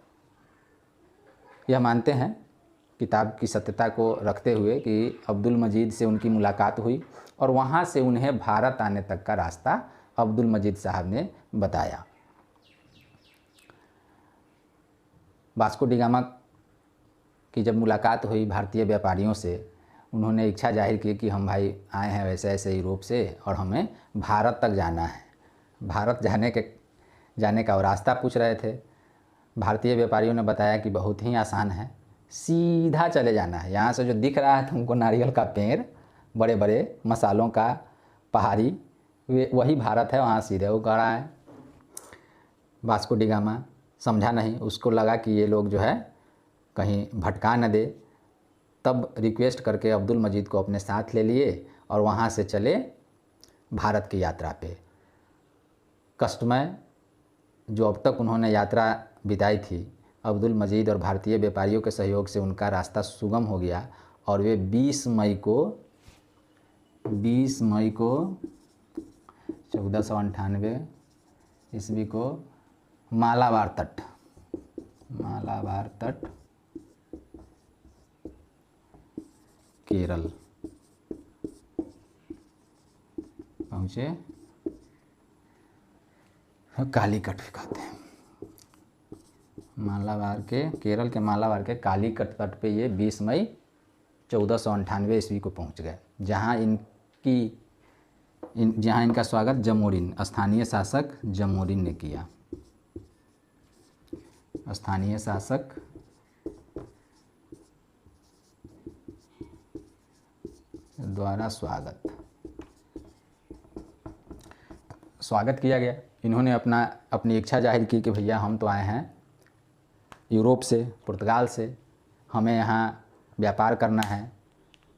Speaker 1: यह मानते हैं किताब की सत्यता को रखते हुए कि अब्दुल मजीद से उनकी मुलाकात हुई और वहाँ से उन्हें भारत आने तक का रास्ता अब्दुल मजीद साहब ने बताया। वास्को डी गामा की जब मुलाकात हुई भारतीय व्यापारियों से, उन्होंने इच्छा जाहिर की कि हम भाई आए हैं वैसे ऐसे यूरोप से और हमें भारत तक जाना है। भारत जाने का वो रास्ता पूछ रहे थे। भारतीय व्यापारियों ने बताया कि बहुत ही आसान है, सीधा चले जाना है। यहाँ से जो दिख रहा है तुमको नारियल का पेड़, बड़े बड़े मसालों का पहाड़ी, वही भारत है, वहाँ सीधे वो कह रहा है। वास्को डी गामा समझा नहीं, उसको लगा कि ये लोग जो है कहीं भटका न दे। तब रिक्वेस्ट करके अब्दुल मजीद को अपने साथ ले लिए और वहाँ से चले भारत की यात्रा पे। कष्टमय जो अब तक उन्होंने यात्रा बिताई थी, अब्दुल मजीद और भारतीय व्यापारियों के सहयोग से उनका रास्ता सुगम हो गया और वे 20 मई को 1498 ईस्वी को मालाबार तट केरल पहुँचे। कालीकट भी कहते हैं। केरल के मालाबार के कालीकट तट पे ये 20 मई 1498 ईस्वी को पहुँच गए, जहाँ इनका स्वागत जमोरिन, स्थानीय शासक जमोरिन ने किया। स्थानीय शासक द्वारा स्वागत किया गया। इन्होंने अपनी इच्छा जाहिर की कि भैया हम तो आए हैं यूरोप से, पुर्तगाल से, हमें यहाँ व्यापार करना है,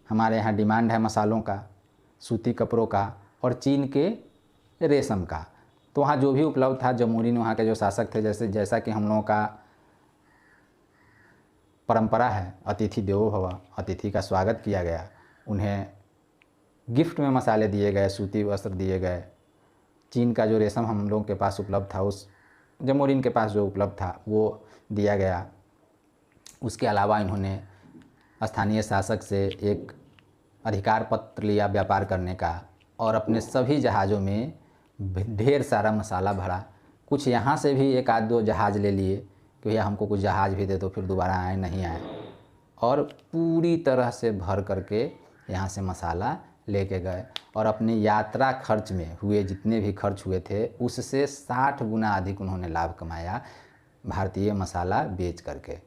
Speaker 1: हमारे यहाँ डिमांड है मसालों का, सूती कपड़ों का और चीन के रेशम का। तो वहाँ जो भी उपलब्ध था, जमोरिन वहाँ के जो शासक थे, जैसा कि हम लोगों का परंपरा है अतिथि देवो भव, अतिथि का स्वागत किया गया। उन्हें गिफ्ट में मसाले दिए गए, सूती वस्त्र दिए गए, चीन का जो रेशम हम लोगों के पास उपलब्ध था, उस जमोरिन के पास जो उपलब्ध था वो दिया गया। उसके अलावा इन्होंने स्थानीय शासक से एक अधिकार पत्र लिया व्यापार करने का और अपने सभी जहाज़ों में ढेर सारा मसाला भरा। कुछ यहाँ से भी एक आध दो जहाज़ ले लिए कि भैया हमको कुछ जहाज़ भी दे दो, फिर दोबारा आए नहीं आए, और पूरी तरह से भर करके यहाँ से मसाला लेके गए और अपनी यात्रा खर्च में हुए जितने भी खर्च हुए थे उससे 60 गुना अधिक उन्होंने लाभ कमाया भारतीय मसाला बेच करके।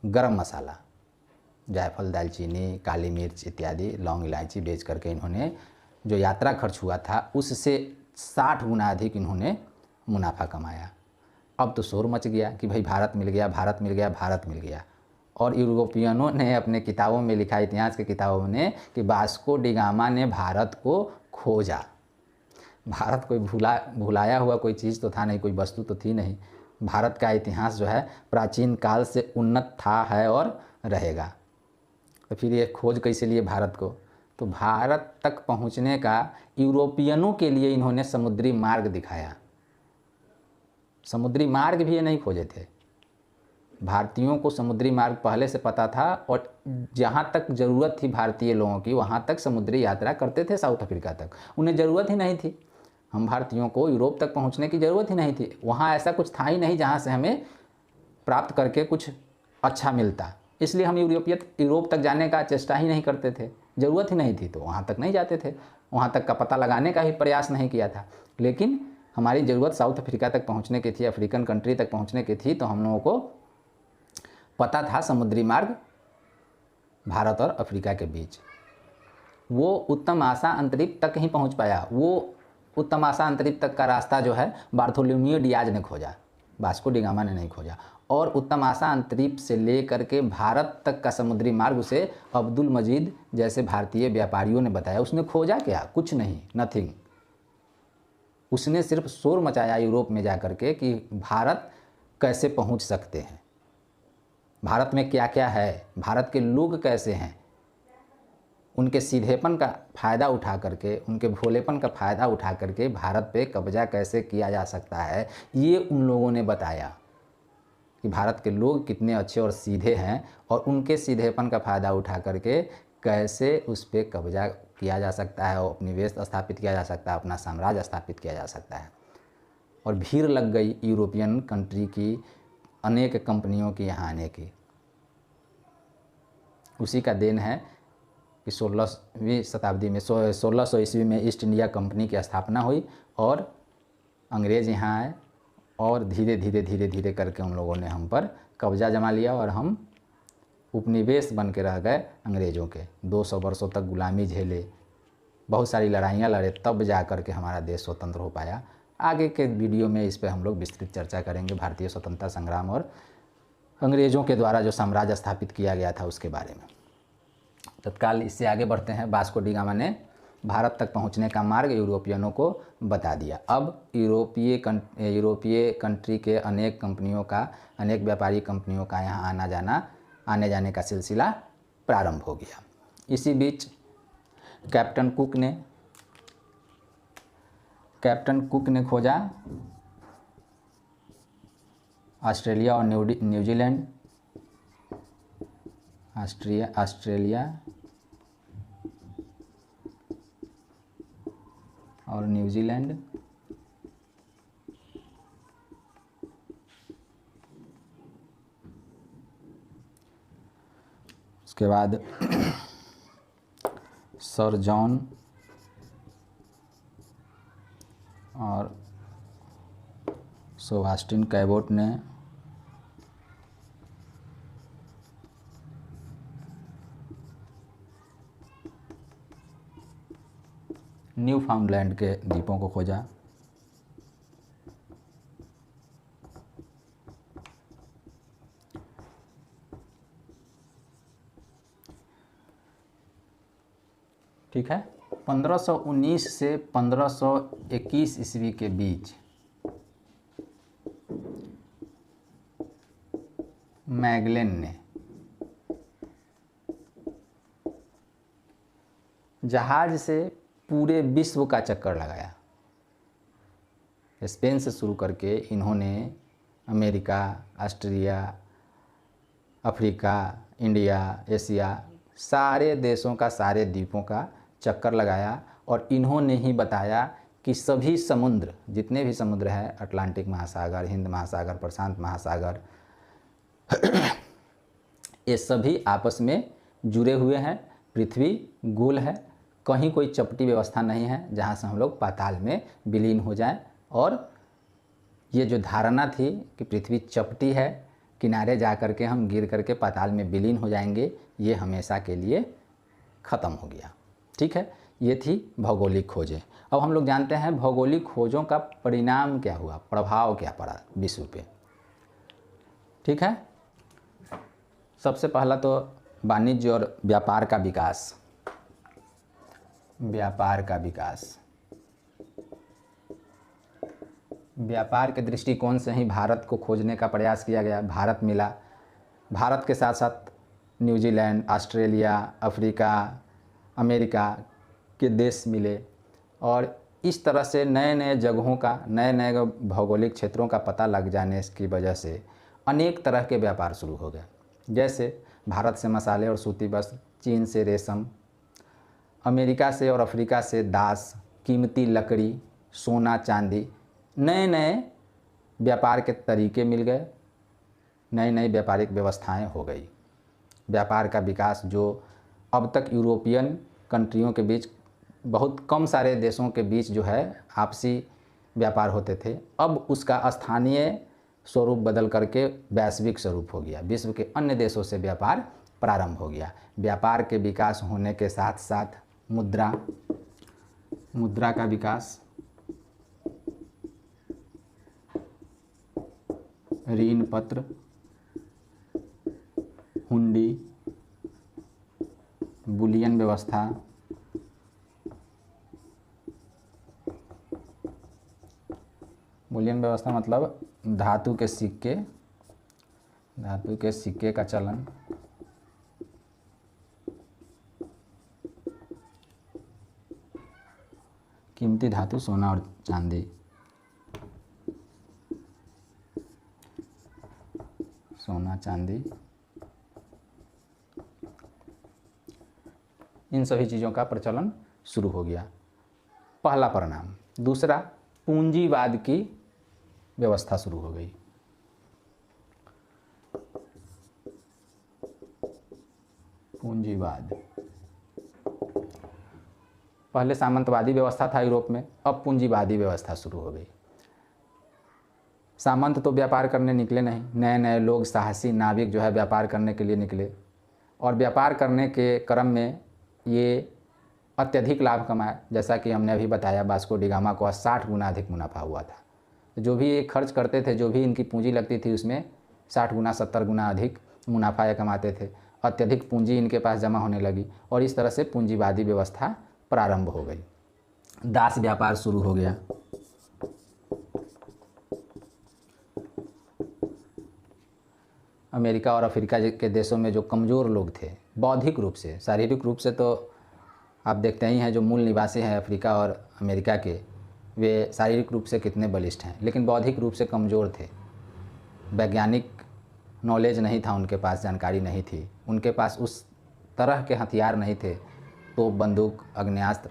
Speaker 1: गरम मसाला, जायफल, दालचीनी, काली मिर्च इत्यादि, लौंग, इलायची बेच करके इन्होंने जो यात्रा खर्च हुआ था उससे 60 गुना अधिक इन्होंने मुनाफा कमाया। अब तो शोर मच गया कि भाई भारत मिल गया, भारत मिल गया, भारत मिल गया। और यूरोपियनों ने अपने किताबों में लिखा, इतिहास के किताबों में, कि वास्को डी गामा ने भारत को खोजा। भारत कोई भुलाया हुआ कोई चीज़ तो था नहीं, कोई वस्तु तो थी नहीं। भारत का इतिहास जो है प्राचीन काल से उन्नत था, है और रहेगा। तो फिर ये खोज कैसे लिए भारत को? तो भारत तक पहुंचने का यूरोपियनों के लिए इन्होंने समुद्री मार्ग दिखाया। समुद्री मार्ग भी ये नहीं खोजे थे, भारतीयों को समुद्री मार्ग पहले से पता था और जहाँ तक ज़रूरत थी भारतीय लोगों की वहाँ तक समुद्री यात्रा करते थे, साउथ अफ्रीका तक। उन्हें ज़रूरत ही नहीं थी, हम भारतीयों को यूरोप तक पहुँचने की ज़रूरत ही नहीं थी। वहाँ ऐसा कुछ था ही नहीं जहाँ से हमें प्राप्त करके कुछ अच्छा मिलता, इसलिए हम यूरोप तक जाने का चेष्टा ही नहीं करते थे। ज़रूरत ही नहीं थी तो वहाँ तक नहीं जाते थे, वहाँ तक का पता लगाने का ही प्रयास नहीं किया था। लेकिन हमारी ज़रूरत साउथ अफ्रीका तक पहुँचने की थी, अफ्रीकन कंट्री तक पहुँचने की थी, तो हम लोगों को पता था समुद्री मार्ग भारत और अफ्रीका के बीच। वो उत्तम आशा अंतरिक्ष तक ही पहुँच पाया। वो उत्तम आशा अंतरिक्ष तक का रास्ता जो है बार्थोलोम्यू डियाज ने खोजा, वास्को डी गामा ने नहीं खोजा। और उत्तम आशा अंतरिक्ष से लेकर के भारत तक का समुद्री मार्ग उसे अब्दुल मजीद जैसे भारतीय व्यापारियों ने बताया। उसने खोजा क्या? कुछ नहीं, नथिंग। उसने सिर्फ शोर मचाया यूरोप में जाकर के कि भारत कैसे पहुंच सकते हैं, भारत में क्या क्या है, भारत के लोग कैसे हैं। उनके सीधेपन का फ़ायदा उठा करके, उनके भोलेपन का फ़ायदा उठा करके भारत पे कब्जा कैसे किया जा सकता है, ये उन लोगों ने बताया कि भारत के लोग कितने अच्छे और सीधे हैं और उनके सीधेपन का फ़ायदा उठा करके कैसे उस पर कब्जा किया जा सकता है और उपनिवेश स्थापित किया जा सकता है, अपना साम्राज्य स्थापित किया जा सकता है। और भीड़ लग गई यूरोपियन कंट्री की, अनेक कंपनियों की यहाँ आने की। उसी का देन है कि 16वीं शताब्दी में 1600 ईस्वी में ईस्ट इंडिया कंपनी की स्थापना हुई और अंग्रेज़ यहाँ आए और धीरे धीरे करके उन लोगों ने हम पर कब्जा जमा लिया और हम उपनिवेश बन के रह गए अंग्रेज़ों के। 200 वर्षों तक गुलामी झेले, बहुत सारी लड़ाइयाँ लड़े, तब जा कर के हमारा देश स्वतंत्र हो पाया। आगे के वीडियो में इस पर हम लोग विस्तृत चर्चा करेंगे, भारतीय स्वतंत्रता संग्राम और अंग्रेज़ों के द्वारा जो साम्राज्य स्थापित किया गया था उसके बारे में। तत्काल इससे आगे बढ़ते हैं। वास्को डी गामा ने भारत तक पहुंचने का मार्ग यूरोपियनों को बता दिया। अब यूरोपीय कंट्री के अनेक कंपनियों का, अनेक व्यापारी कंपनियों का यहाँ आने जाने का सिलसिला प्रारंभ हो गया। इसी बीच कैप्टन कुक ने खोजा ऑस्ट्रेलिया और न्यूजीलैंड, ऑस्ट्रेलिया और न्यूजीलैंड। उसके बाद सर जॉन और सेबास्टियन कैबोट ने न्यू फाउंडलैंड के द्वीपों को खोजा। ठीक है। 1519 से 1521 ईस्वी के बीच मैगलेन ने जहाज से पूरे विश्व का चक्कर लगाया। स्पेन से शुरू करके इन्होंने America, Austria, Africa, India, Asia, सारे देशों का, सारे द्वीपों का चक्कर लगाया और इन्होंने ही बताया कि सभी समुद्र, जितने भी समुद्र हैं, अटलांटिक महासागर, हिंद महासागर, प्रशांत महासागर, ये सभी आपस में जुड़े हुए हैं। पृथ्वी गोल है, कहीं कोई चपटी व्यवस्था नहीं है जहाँ से हम लोग पाताल में विलीन हो जाएं। और ये जो धारणा थी कि पृथ्वी चपटी है, किनारे जा कर के हम गिर करके पाताल में विलीन हो जाएंगे, ये हमेशा के लिए ख़त्म हो गया। ठीक है, ये थी भौगोलिक खोजें। अब हम लोग जानते हैं भौगोलिक खोजों का परिणाम क्या हुआ, प्रभाव क्या पड़ा विश्व पे। ठीक है, सबसे पहला तो वाणिज्य और व्यापार का विकास। व्यापार का विकास, व्यापार के दृष्टिकोण से ही भारत को खोजने का प्रयास किया गया। भारत मिला, भारत के साथ साथ न्यूजीलैंड, ऑस्ट्रेलिया, अफ्रीका, अमेरिका के देश मिले और इस तरह से नए नए जगहों का, नए नए भौगोलिक क्षेत्रों का पता लग जाने की वजह से अनेक तरह के व्यापार शुरू हो गए। जैसे भारत से मसाले और सूती वस्त्र, चीन से रेशम, अमेरिका से और अफ्रीका से दास, कीमती लकड़ी, सोना, चांदी, नए नए व्यापार के तरीके मिल गए, नई नई व्यापारिक व्यवस्थाएं हो गई। व्यापार का विकास जो अब तक यूरोपियन कंट्रियों के बीच, बहुत कम सारे देशों के बीच जो है आपसी व्यापार होते थे, अब उसका स्थानीय स्वरूप बदल करके वैश्विक स्वरूप हो गया। विश्व के अन्य देशों से व्यापार प्रारंभ हो गया। व्यापार के विकास होने के साथ साथ मुद्रा का विकास, ऋण पत्र, हुंडी, बुलियन व्यवस्था, बुलियन व्यवस्था मतलब धातु के सिक्के का चलन, कीमती धातु सोना और चांदी, सोना चांदी, इन सभी चीज़ों का प्रचलन शुरू हो गया। पहला परिणाम। दूसरा, पूंजीवाद की व्यवस्था शुरू हो गई। पूंजीवाद, पहले सामंतवादी व्यवस्था था यूरोप में, अब पूंजीवादी व्यवस्था शुरू हो गई। सामंत तो व्यापार करने निकले नहीं, नए नए लोग, साहसी नाविक जो है व्यापार करने के लिए निकले और व्यापार करने के क्रम में ये अत्यधिक लाभ कमाया। जैसा कि हमने अभी बताया, वास्को डी गामा को 60 गुना अधिक मुनाफा हुआ था। जो भी ये खर्च करते थे, जो भी इनकी पूंजी लगती थी, उसमें 60 गुना 70 गुना अधिक मुनाफा ये कमाते थे। अत्यधिक पूंजी इनके पास जमा होने लगी और इस तरह से पूंजीवादी व्यवस्था प्रारंभ हो गई। दास व्यापार शुरू हो गया। अमेरिका और अफ्रीका के देशों में जो कमज़ोर लोग थे, बौद्धिक रूप से, शारीरिक रूप से तो आप देखते ही हैं, जो मूल निवासी हैं अफ्रीका और अमेरिका के, वे शारीरिक रूप से कितने बलिष्ठ हैं, लेकिन बौद्धिक रूप से कमज़ोर थे। वैज्ञानिक नॉलेज नहीं था उनके पास, जानकारी नहीं थी उनके पास, उस तरह के हथियार नहीं थे, तो बंदूक, आग्नेयास्त्र।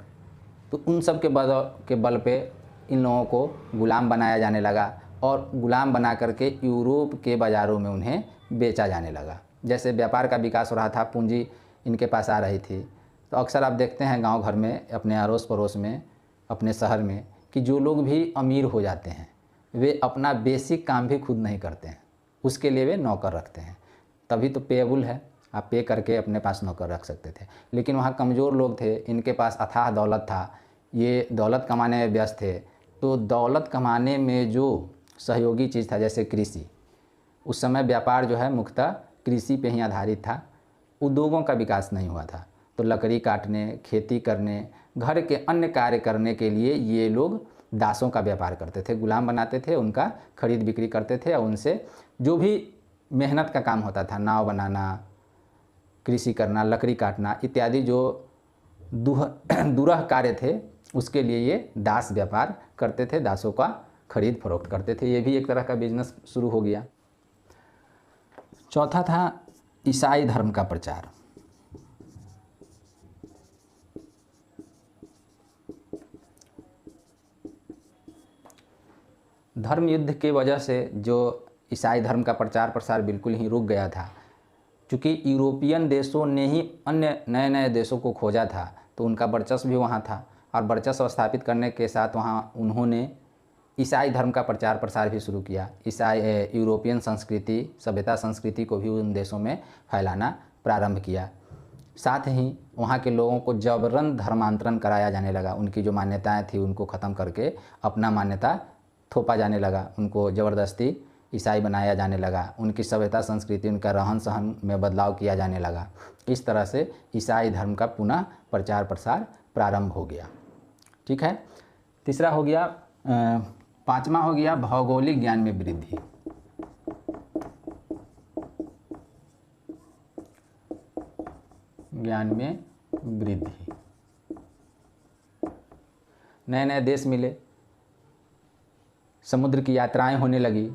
Speaker 1: तो उन सब के बल पे इन लोगों को गुलाम बनाया जाने लगा और गुलाम बना करके यूरोप के बाज़ारों में उन्हें बेचा जाने लगा। जैसे व्यापार का विकास हो रहा था, पूंजी इनके पास आ रही थी, तो अक्सर आप देखते हैं गांव घर में, अपने अड़ोस पड़ोस में, अपने शहर में, कि जो लोग भी अमीर हो जाते हैं वे अपना बेसिक काम भी खुद नहीं करते हैं, उसके लिए वे नौकर रखते हैं। तभी तो पेएबल है, आप पे करके अपने पास नौकर रख सकते थे। लेकिन वहाँ कमज़ोर लोग थे, इनके पास अथाह दौलत था, ये दौलत कमाने में व्यस्त थे। तो दौलत कमाने में जो सहयोगी चीज़ था, जैसे कृषि, उस समय व्यापार जो है मुख्यतः कृषि पे ही आधारित था, उद्योगों का विकास नहीं हुआ था। तो लकड़ी काटने, खेती करने, घर के अन्य कार्य करने के लिए ये लोग दासों का व्यापार करते थे, गुलाम बनाते थे, उनका खरीद बिक्री करते थे और उनसे जो भी मेहनत का काम होता था, नाव बनाना, कृषि करना, लकड़ी काटना इत्यादि जो दुरह कार्य थे, उसके लिए ये दास व्यापार करते थे, दासों का खरीद फरोख्त करते थे। ये भी एक तरह का बिजनेस शुरू हो गया। चौथा था ईसाई धर्म का प्रचार। धर्म युद्ध की वजह से जो ईसाई धर्म का प्रचार प्रसार बिल्कुल ही रुक गया था, क्योंकि यूरोपियन देशों ने ही अन्य नए नए देशों को खोजा था, तो उनका वर्चस्व भी वहाँ था, और वर्चस्व स्थापित करने के साथ वहाँ उन्होंने ईसाई धर्म का प्रचार प्रसार भी शुरू किया। ईसाई यूरोपियन संस्कृति, सभ्यता, संस्कृति को भी उन देशों में फैलाना प्रारंभ किया। साथ ही वहाँ के लोगों को जबरन धर्मांतरण कराया जाने लगा। उनकी जो मान्यताएं थी उनको ख़त्म करके अपना मान्यता थोपा जाने लगा, उनको ज़बरदस्ती ईसाई बनाया जाने लगा, उनकी सभ्यता, संस्कृति, उनका रहन सहन में बदलाव किया जाने लगा। इस तरह से ईसाई धर्म का पुनः प्रचार प्रसार प्रारंभ हो गया। ठीक है। तीसरा हो गया, पांचवा हो गया भौगोलिक ज्ञान में वृद्धि। ज्ञान में वृद्धि, नए नए देश मिले, समुद्र की यात्राएं होने लगी।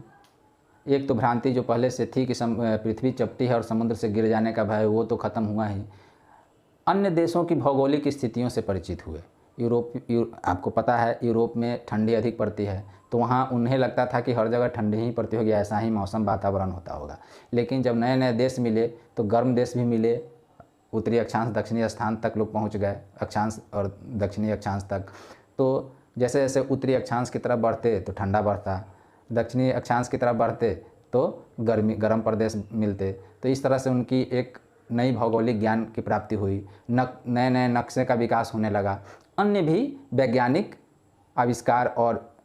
Speaker 1: एक तो भ्रांति जो पहले से थी कि पृथ्वी चपटी है और समुद्र से गिर जाने का भय, वो तो ख़त्म हुआ ही। अन्य देशों की भौगोलिक स्थितियों से परिचित हुए। आपको पता है यूरोप में ठंडी अधिक पड़ती है, तो वहाँ उन्हें लगता था कि हर जगह ठंडी ही पड़ती होगी, ऐसा ही मौसम वातावरण होता होगा। लेकिन जब नए नए देश मिले तो गर्म देश भी मिले, उत्तरी अक्षांश दक्षिणी स्थान तक लोग पहुँच गए, अक्षांश और दक्षिणी अक्षांश तक। तो जैसे जैसे उत्तरी अक्षांश की तरफ बढ़ते तो ठंडा बढ़ता, दक्षिणी अक्षांश की तरफ बढ़ते तो गर्म प्रदेश मिलते। तो इस तरह से उनकी एक नई भौगोलिक ज्ञान की प्राप्ति हुई, नए नए नक्शे का विकास होने लगा, अन्य भी वैज्ञानिक आविष्कार और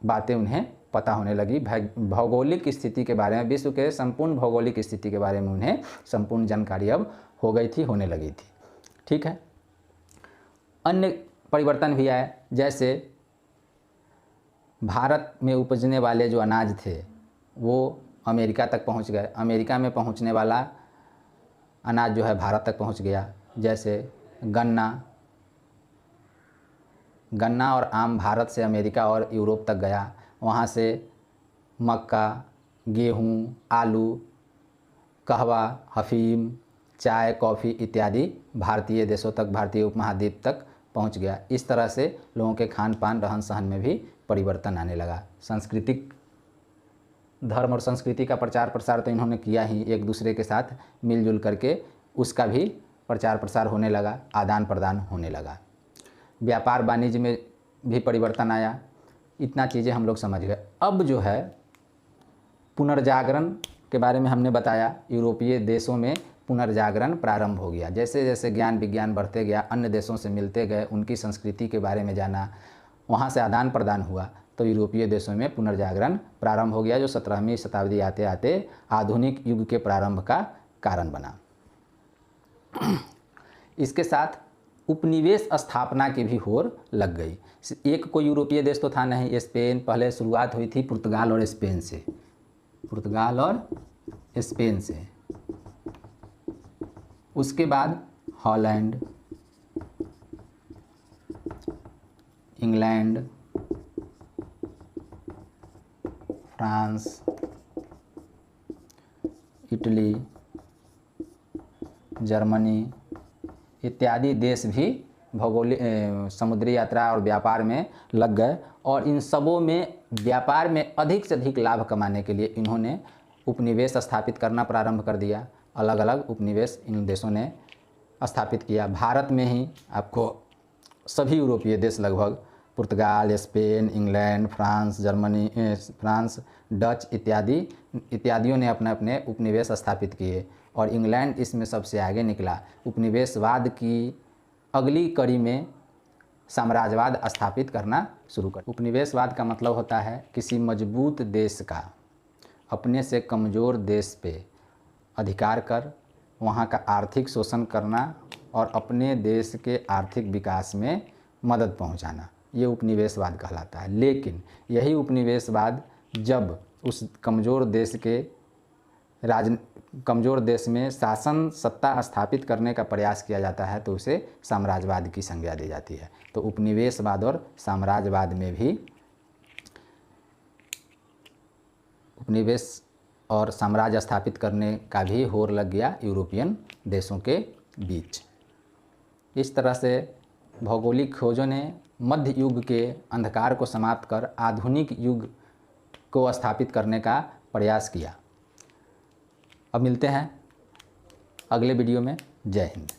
Speaker 1: बातें उन्हें पता होने लगी। भौगोलिक स्थिति के बारे में, विश्व के संपूर्ण भौगोलिक स्थिति के बारे में उन्हें संपूर्ण जानकारी अब हो गई थी, होने लगी थी। ठीक है। अन्य परिवर्तन भी आए, जैसे भारत में उपजने वाले जो अनाज थे वो अमेरिका तक पहुंच गए। अमेरिका में पहुंचने वाला अनाज जो है भारत तक पहुंच गया। जैसे गन्ना और आम भारत से अमेरिका और यूरोप तक गया। वहाँ से मक्का, गेहूँ, आलू, कहवा, अफीम, चाय, कॉफ़ी इत्यादि भारतीय देशों तक, भारतीय उपमहाद्वीप तक पहुंच गया। इस तरह से लोगों के खान पान, रहन सहन में भी परिवर्तन आने लगा। सांस्कृतिक, धर्म और संस्कृति का प्रचार प्रसार तो इन्होंने किया ही, एक दूसरे के साथ मिलजुल करके उसका भी प्रचार प्रसार होने लगा, आदान प्रदान होने लगा। व्यापार वाणिज्य में भी परिवर्तन आया। इतना चीज़ें हम लोग समझ गए। अब जो है पुनर्जागरण के बारे में हमने बताया। यूरोपीय देशों में पुनर्जागरण प्रारंभ हो गया। जैसे जैसे ज्ञान विज्ञान बढ़ते गया, अन्य देशों से मिलते गए, उनकी संस्कृति के बारे में जाना, वहाँ से आदान प्रदान हुआ, तो यूरोपीय देशों में पुनर्जागरण प्रारंभ हो गया, जो 17वीं शताब्दी आते आते आधुनिक युग के प्रारंभ का कारण बना। इसके साथ उपनिवेश स्थापना की भी होड़ लग गई। एक कोई यूरोपीय देश तो था नहीं, स्पेन, पहले शुरुआत हुई थी पुर्तगाल और स्पेन से, पुर्तगाल और स्पेन से। उसके बाद Holland, England, France, Italy, Germany इत्यादि देश भी भौगोलिक समुद्री यात्रा और व्यापार में लग गए। और इन सबों में व्यापार में अधिक से अधिक लाभ कमाने के लिए इन्होंने उपनिवेश स्थापित करना प्रारंभ कर दिया। अलग अलग उपनिवेश इन देशों ने स्थापित किया। भारत में ही आपको सभी यूरोपीय देश लगभग, पुर्तगाल, Spain, England, France, Germany, France, Dutch इत्यादियों ने अपने अपने उपनिवेश स्थापित किए। और इंग्लैंड इसमें सबसे आगे निकला। उपनिवेशवाद की अगली कड़ी में साम्राज्यवाद स्थापित करना शुरू कर। उपनिवेशवाद का मतलब होता है किसी मजबूत देश का अपने से कमज़ोर देश पे अधिकार कर वहाँ का आर्थिक शोषण करना और अपने देश के आर्थिक विकास में मदद पहुँचाना, ये उपनिवेशवाद कहलाता है। लेकिन यही उपनिवेशवाद जब उस कमज़ोर देश में शासन सत्ता स्थापित करने का प्रयास किया जाता है तो उसे साम्राज्यवाद की संज्ञा दी जाती है। तो उपनिवेशवाद और साम्राज्यवाद में भी और साम्राज्य स्थापित करने का भी होड़ लग गया यूरोपियन देशों के बीच। इस तरह से भौगोलिक खोजों ने मध्य युग के अंधकार को समाप्त कर आधुनिक युग को स्थापित करने का प्रयास किया। अब मिलते हैं अगले वीडियो में। जय हिंद।